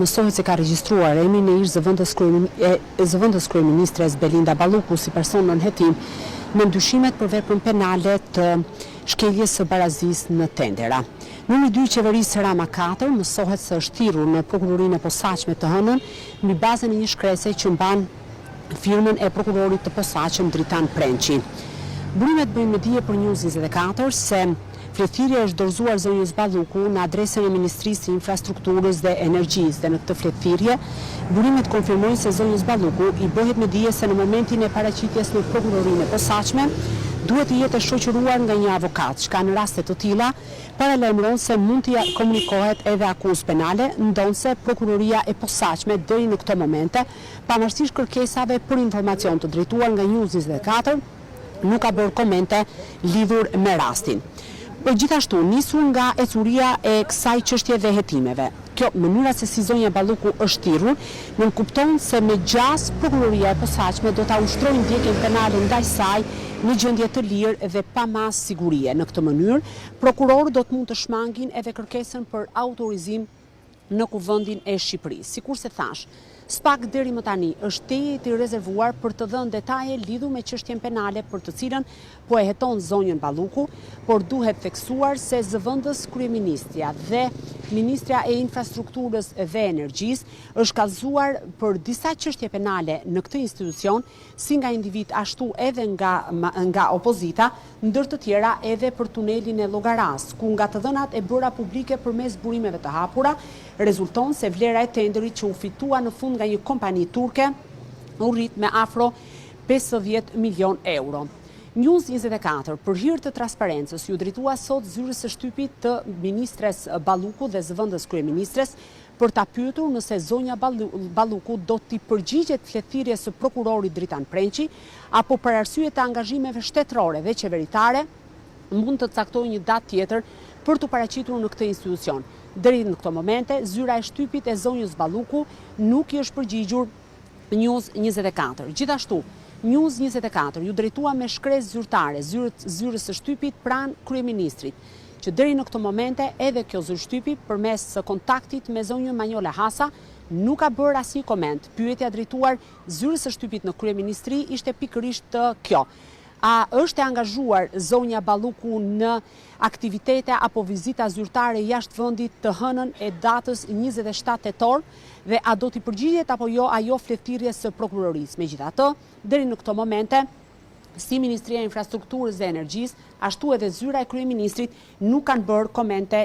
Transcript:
mësohet se ka regjistruar emrin e ish zëvendës kryeministres Belinda Balluku si person nën hetim në ndyshimet për veprën penale të shkeljes së barazisë në tendera. Numri 2 i qeverisë Rama 4 mësohet se është thirrur në prokurorinë e posaçme të Hënën mbi bazën e një shkrese që mban firmën e prokurorit të posaçëm Dritan Prençi. Burimet bëjnë me dije për News 24 se fletëthirrja është dorëzuar zonjës Balluku në adresën e Ministrisë së Infrastrukturës dhe Energjisë dhe në këtë fletëthirrje burimet konfirmojnë se zonjës Balluku i bëhet me dije se në momentin e paraqitjes në prokurorinë e posaçme duhet të jetë shoqëruar nga një avokat, çka në raste të tilla paralajmëron se mund të komunikohet edhe akuzë penale, ndonse prokuroria e posaçme deri në këtë momente, pavarësisht kërkesave për informacion të drejtuar nga News 24, nuk ka bërë komente lidhur me rastin. Por gjithashtu nisur nga ecuria e kësaj çështje dhe hetimeve. Kjo mënyra se si zonja Balluku është thirrur, nënkupton se me gjas prokuroria e posaçme do ta ushtrojë ndjekjen penale ndaj saj në gjendje të lirë dhe pa mas sigurie. Në këtë mënyrë, prokurorët do të mund të shmangin edhe kërkesën për autorizim në Kuvendin e Shqipërisë. Sikurse thash, SPAK deri më tani është tejet i rezervuar për të dhënë detaje lidhur me çështjen penale për të cilën po e heton zonjën Balluku, por duhet theksuar se zëvendës kryeministja dhe Ministrja e Infrastrukturës dhe Energjisë është kallëzuar për disa çështje penale në këtë institucion, si nga individ ashtu edhe nga opozita, ndër të tjera edhe për tunelin e Llogaras, ku nga të dhënat e bëra publike përmes burimeve të hapura, rezulton se vlera e tenderit që u fitua në fund nga një kompani turke u rrit me afro 50 milion euro. News 24 për hir të transparencës ju drejtua sot zyrës së shtypit të ministres Balluku dhe zëvendës kryeministres për ta pyetur nëse zonja Balluku do t'i përgjigjet fletëthirrjes së prokurorit Dritan Prençi apo për arsye të angazhimeve shtetërore dhe qeveritare mund të caktojë një datë tjetër për t'u paraqitur në këtë institucion. Deri në këto momente, zyra e shtypit e zonjës Balluku nuk i është përgjigjur News 24. Gjithashtu, News 24 ju drejtua me shkresë zyrtare zyrës së shtypit pranë kryeministrit, që deri në këto momente edhe kjo zyrë shtypi përmes kontaktit me zonjën Manjola Hasa nuk ka bërë asnjë koment. Pyetja drejtuar zyrës së shtypit në kryeministri ishte pikërisht kjo. A është e angazhuar zonja Balluku në aktivitete apo vizita zyrtare jashtë vendit të Hënën e datës 27 tetor dhe a do t'i përgjigjet apo jo ajo fletëthirrjes së prokurorisë. Megjithatë, deri në këto momente, si Ministria e Infrastrukturës dhe Energjisë, ashtu edhe zyra e kryeministrit nuk kanë bërë komente